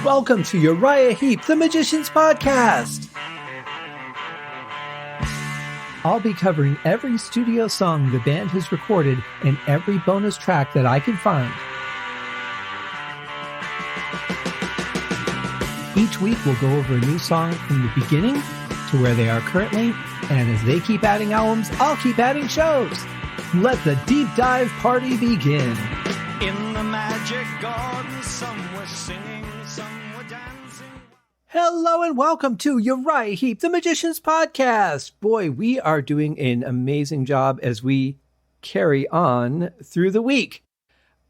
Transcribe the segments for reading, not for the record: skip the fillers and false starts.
Welcome to Uriah Heep, the Magician's Podcast. I'll be covering every studio song the band has recorded and every bonus track that I can find. Each week we'll go over a new song from the beginning to where they are currently, and as they keep adding albums, I'll keep adding shows. Let the deep dive party begin. In the magic garden, some were singing, some were dancing. Hello and welcome to Uriah Heep, the Magician's Podcast. Boy, we are doing an amazing job as we carry on through the week.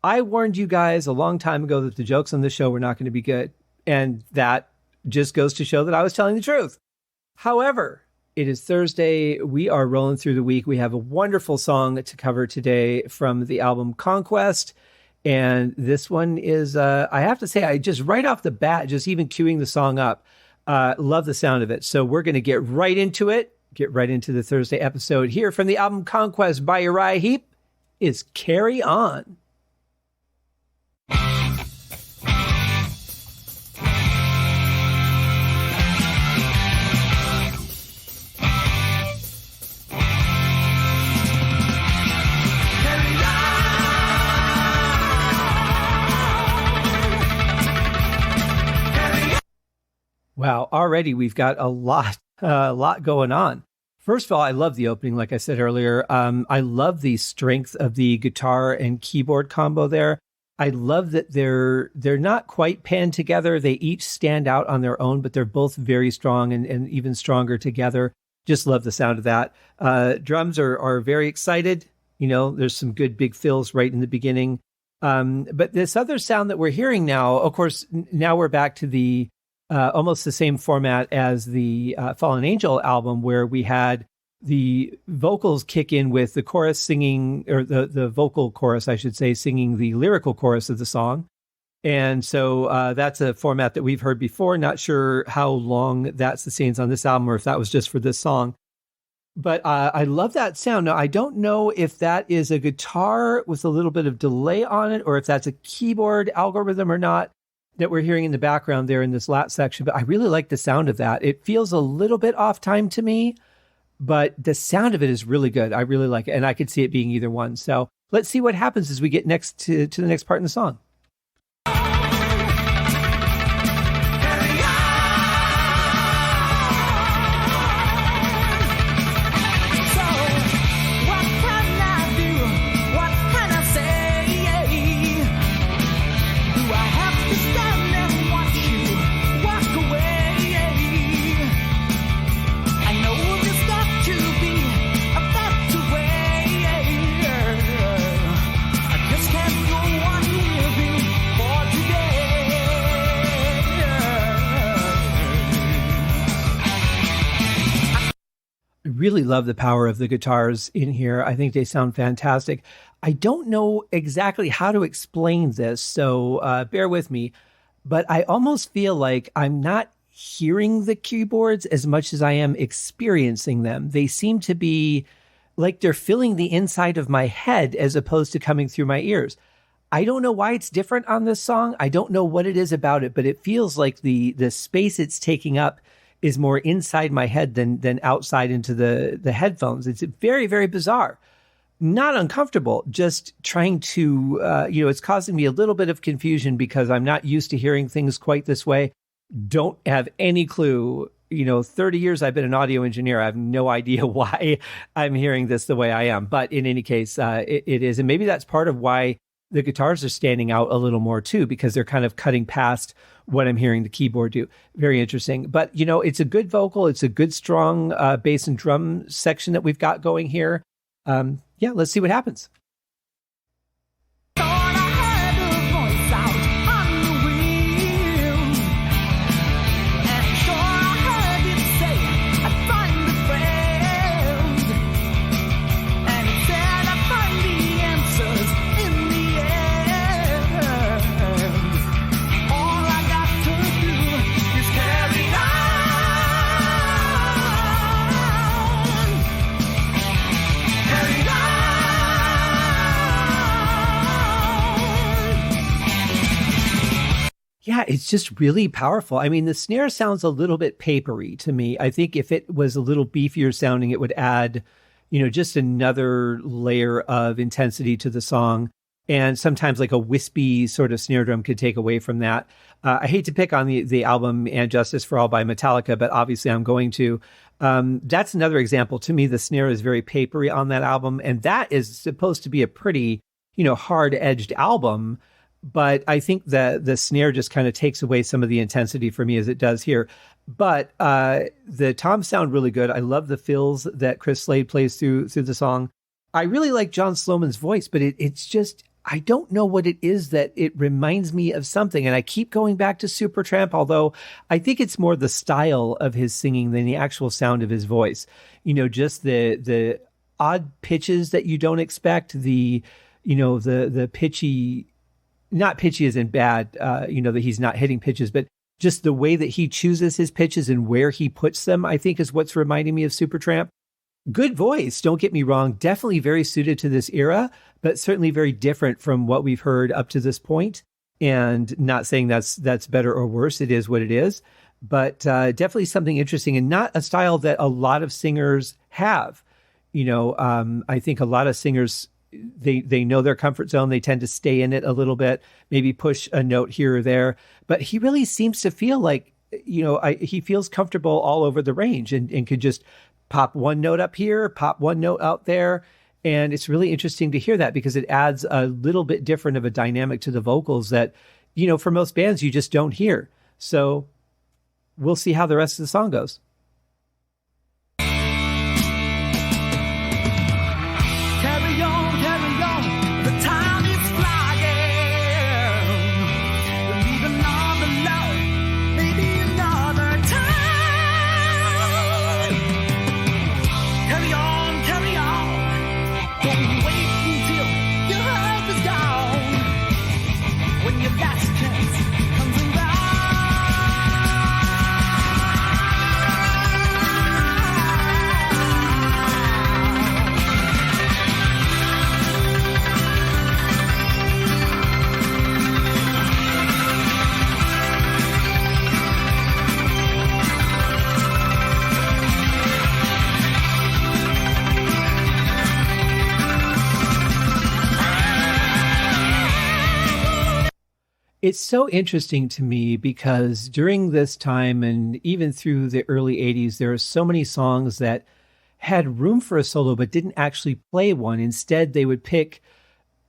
I warned you guys a long time ago that the jokes on the show were not going to be good, and that just goes to show that I was telling the truth. However, it is Thursday. We are rolling through the week. We have a wonderful song to cover today from the album Conquest. And this one is, I have to say, I just right off the bat, just even queuing the song up, love the sound of it. So we're going to get right into it, get right into the Thursday episode here from the album Conquest by Uriah Heep is Carry On. Wow, already we've got a lot going on. First of all, I love the opening, like I said earlier. I love the strength of the guitar and keyboard combo there. I love that they're not quite panned together. They each stand out on their own, but they're both very strong and even stronger together. Just love the sound of that. Drums are very excited. You know, there's some good big fills right in the beginning. But this other sound that we're hearing now, of course, now we're back to the almost the same format as the Fallen Angel album, where we had the vocals kick in with the chorus singing, or the vocal chorus, I should say, singing the lyrical chorus of the song. And so that's a format that we've heard before. Not sure how long that sustains on this album or if that was just for this song. But I love that sound. Now, I don't know if that is a guitar with a little bit of delay on it or if that's a keyboard algorithm or not that we're hearing in the background there in this last section, but I really like the sound of that. It feels a little bit off time to me, but the sound of it is really good. I really like it, and I could see it being either one. So let's see what happens as we get next to the next part in the song. Really love the power of the guitars in here. I think they sound fantastic. I don't know exactly how to explain this, so bear with me, but I almost feel like I'm not hearing the keyboards as much as I am experiencing them. They seem to be like they're filling the inside of my head as opposed to coming through my ears. I don't know why it's different on this song. I don't know what it is about it, but it feels like the space it's taking up is more inside my head than outside into the headphones. It's very, very bizarre. Not uncomfortable, just trying to, it's causing me a little bit of confusion because I'm not used to hearing things quite this way. Don't have any clue. 30 years I've been an audio engineer. I have no idea why I'm hearing this the way I am. But in any case, it is. And maybe that's part of why the guitars are standing out a little more too, because they're kind of cutting past what I'm hearing the keyboard do. Very interesting. But, it's a good vocal. It's a good, strong bass and drum section that we've got going here. Let's see what happens. Yeah, it's just really powerful. I mean, the snare sounds a little bit papery to me. I think if it was a little beefier sounding, it would add, just another layer of intensity to the song. And sometimes like a wispy sort of snare drum could take away from that. I hate to pick on the album And Justice for All by Metallica, but obviously I'm going to. That's another example. To me, the snare is very papery on that album. And that is supposed to be a pretty, hard-edged album. But I think that the snare just kind of takes away some of the intensity for me as it does here. But the toms sound really good. I love the fills that Chris Slade plays through the song. I really like John Sloman's voice, but it's just, I don't know what it is that it reminds me of something. And I keep going back to Supertramp, although I think it's more the style of his singing than the actual sound of his voice. Just the odd pitches that you don't expect, the pitchy, not pitchy as in bad, that he's not hitting pitches, but just the way that he chooses his pitches and where he puts them, I think is what's reminding me of Supertramp. Good voice, don't get me wrong, definitely very suited to this era, but certainly very different from what we've heard up to this point. And not saying that's better or worse, it is what it is, but definitely something interesting and not a style that a lot of singers have. I think a lot of singers, they know their comfort zone. They tend to stay in it a little bit, maybe push a note here or there, but he really seems to feel like, he feels comfortable all over the range and could just pop one note up here, pop one note out there. And it's really interesting to hear that because it adds a little bit different of a dynamic to the vocals that, for most bands, you just don't hear. So we'll see how the rest of the song goes. Carry on, the time is flying. Leave another love, maybe another time. Carry on, don't wait until your heart is gone. When your last chance comes around. It's so interesting to me because during this time and even through the early 80s, there are so many songs that had room for a solo but didn't actually play one. Instead, they would pick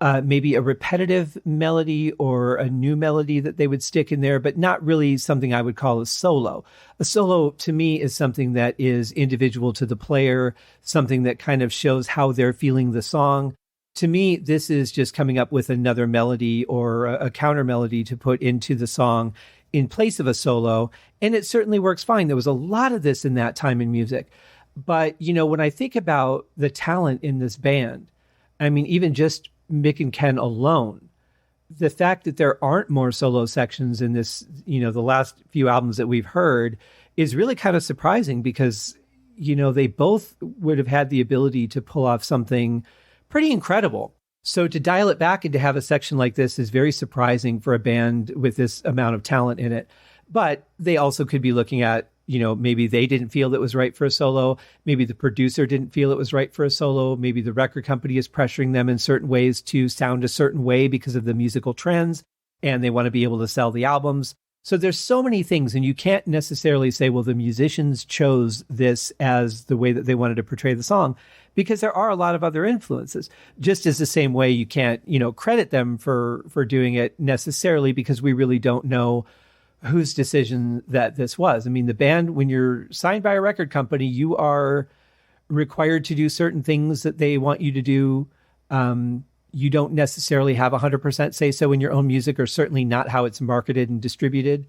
maybe a repetitive melody or a new melody that they would stick in there, but not really something I would call a solo. A solo to me is something that is individual to the player, something that kind of shows how they're feeling the song. To me, this is just coming up with another melody or a counter melody to put into the song in place of a solo. And it certainly works fine. There was a lot of this in that time in music. But, when I think about the talent in this band, I mean, even just Mick and Ken alone, the fact that there aren't more solo sections in this, the last few albums that we've heard is really kind of surprising because, they both would have had the ability to pull off something pretty incredible. So to dial it back and to have a section like this is very surprising for a band with this amount of talent in it. But they also could be looking at, maybe they didn't feel it was right for a solo. Maybe the producer didn't feel it was right for a solo. Maybe the record company is pressuring them in certain ways to sound a certain way because of the musical trends, and they want to be able to sell the albums. So there's so many things, and you can't necessarily say, well, the musicians chose this as the way that they wanted to portray the song, because there are a lot of other influences. Just as the same way you can't, credit them for doing it necessarily, because we really don't know whose decision that this was. I mean, the band, when you're signed by a record company, you are required to do certain things that they want you to do. You don't necessarily have 100% say so in your own music, or certainly not how it's marketed and distributed,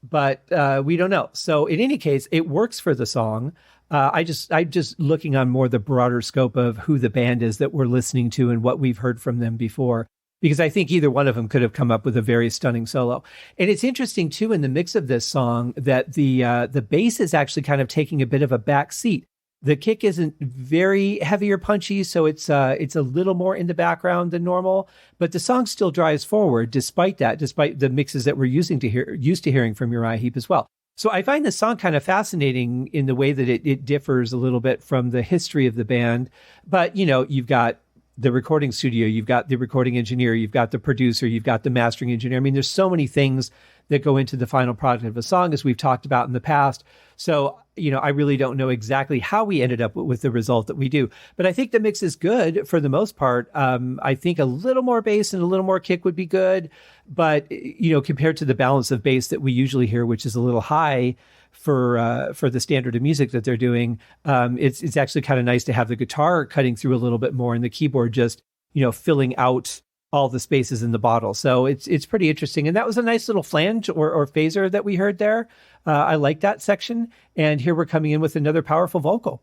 but we don't know. So in any case, it works for the song. I'm just looking on more the broader scope of who the band is that we're listening to and what we've heard from them before, because I think either one of them could have come up with a very stunning solo. And it's interesting too, in the mix of this song, that the bass is actually kind of taking a bit of a back seat. The kick isn't very heavy or punchy, so it's a little more in the background than normal. But the song still drives forward, despite the mixes that we're used to hearing from Uriah Heep as well. So I find the song kind of fascinating in the way that it differs a little bit from the history of the band. But you've got the recording studio, you've got the recording engineer, you've got the producer, you've got the mastering engineer. I mean, there's so many things that go into the final product of a song, as we've talked about in the past. So, I really don't know exactly how we ended up with the result that we do. But I think the mix is good for the most part. I think a little more bass and a little more kick would be good. But, compared to the balance of bass that we usually hear, which is a little high for the standard of music that they're doing, it's actually kind of nice to have the guitar cutting through a little bit more and the keyboard just, filling out all the spaces in the bottle. So it's pretty interesting. And that was a nice little flange or phaser that we heard there. I like that section. And here we're coming in with another powerful vocal.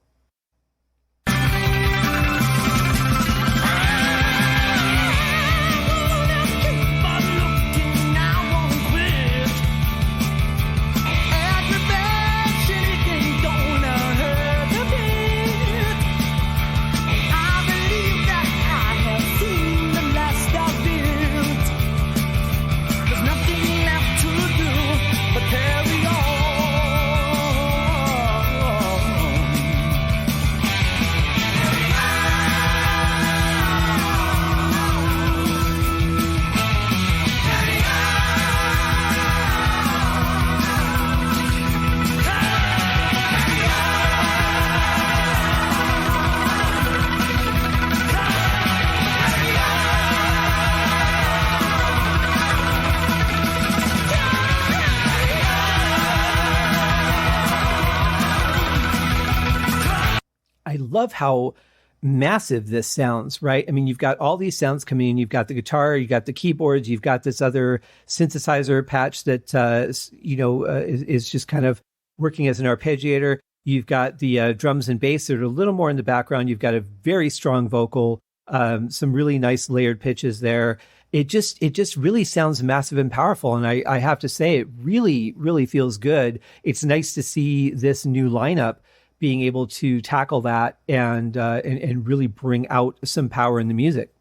I love how massive this sounds, right? I mean, you've got all these sounds coming in. You've got the guitar, you've got the keyboards, you've got this other synthesizer patch that, is just kind of working as an arpeggiator. You've got the drums and bass that are a little more in the background. You've got a very strong vocal, some really nice layered pitches there. It just really sounds massive and powerful. And I have to say, it really, really feels good. It's nice to see this new lineup being able to tackle that and really bring out some power in the music.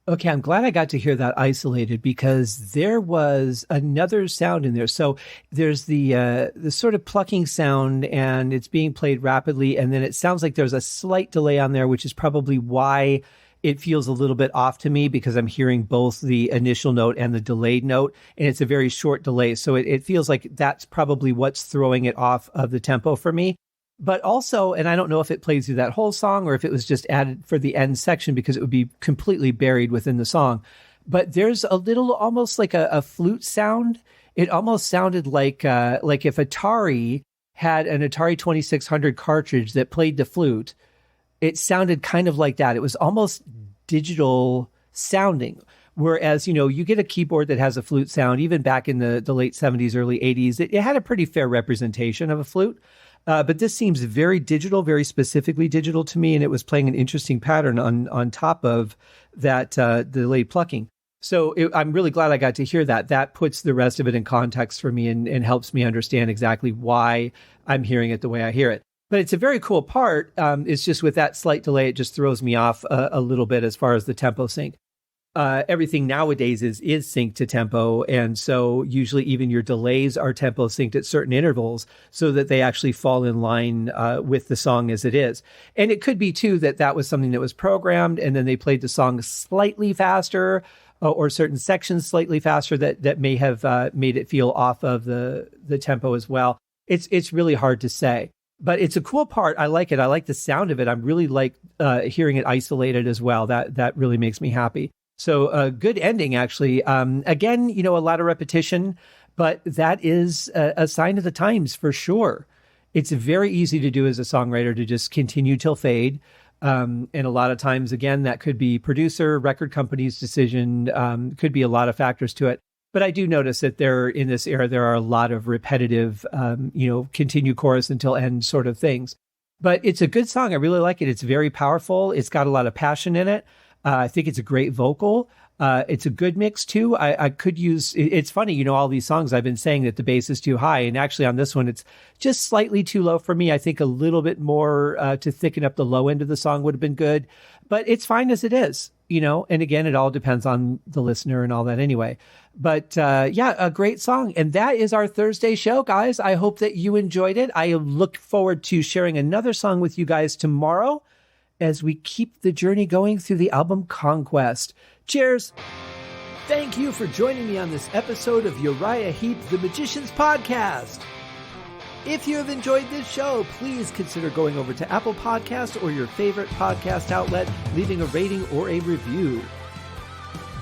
Okay, I'm glad I got to hear that isolated because there was another sound in there. So there's the sort of plucking sound and it's being played rapidly. And then it sounds like there's a slight delay on there, which is probably why it feels a little bit off to me because I'm hearing both the initial note and the delayed note. And it's a very short delay. So it feels like that's probably what's throwing it off of the tempo for me. But also, and I don't know if it plays through that whole song or if it was just added for the end section because it would be completely buried within the song. But there's a little, almost like a flute sound. It almost sounded like if Atari had an Atari 2600 cartridge that played the flute. It sounded kind of like that. It was almost digital sounding. Whereas, you get a keyboard that has a flute sound, even back in the late 70s, early 80s, it had a pretty fair representation of a flute. But this seems very digital, very specifically digital to me, and it was playing an interesting pattern on top of that delayed plucking. So I'm really glad I got to hear that. That puts the rest of it in context for me and helps me understand exactly why I'm hearing it the way I hear it. But it's a very cool part. It's just with that slight delay, it just throws me off a little bit as far as the tempo sync. Everything nowadays is synced to tempo. And so usually even your delays are tempo synced at certain intervals so that they actually fall in line with the song as it is. And it could be too that was something that was programmed and then they played the song slightly faster or certain sections slightly faster that may have made it feel off of the tempo as well. It's really hard to say. But it's a cool part. I like it. I like the sound of it. I'm really like hearing it isolated as well. That really makes me happy. So a good ending, actually. Again, a lot of repetition, but that is a sign of the times for sure. It's very easy to do as a songwriter to just continue till fade. And a lot of times, again, that could be producer, record company's decision, could be a lot of factors to it. But I do notice that in this era, there are a lot of repetitive, continue chorus until end sort of things. But it's a good song. I really like it. It's very powerful. It's got a lot of passion in it. I think it's a great vocal. It's a good mix too. I could use, it's funny, all these songs I've been saying that the bass is too high. And actually on this one, it's just slightly too low for me. I think a little bit more to thicken up the low end of the song would have been good, but it's fine as it is, and again, it all depends on the listener and all that anyway. But a great song. And that is our Thursday show, guys. I hope that you enjoyed it. I look forward to sharing another song with you guys tomorrow as we keep the journey going through the album Conquest. Cheers. Thank you for joining me on this episode of Uriah Heep, the Magician's Podcast. If you have enjoyed this show, please consider going over to Apple Podcasts or your favorite podcast outlet, leaving a rating or a review.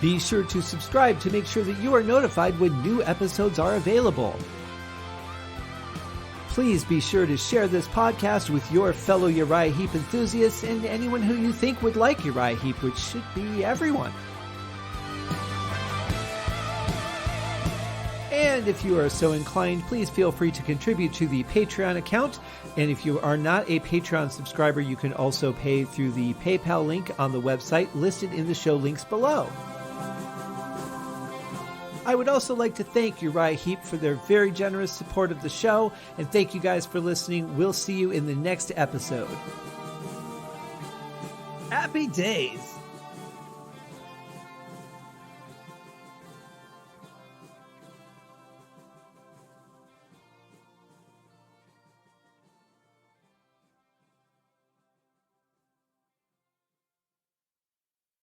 Be sure to subscribe to make sure that you are notified when new episodes are available. Please be sure to share this podcast with your fellow Uriah Heep enthusiasts and anyone who you think would like Uriah Heep, which should be everyone. And if you are so inclined, please feel free to contribute to the Patreon account. And if you are not a Patreon subscriber, you can also pay through the PayPal link on the website listed in the show links below. I would also like to thank Uriah Heep for their very generous support of the show, and thank you guys for listening. We'll see you in the next episode. Happy days!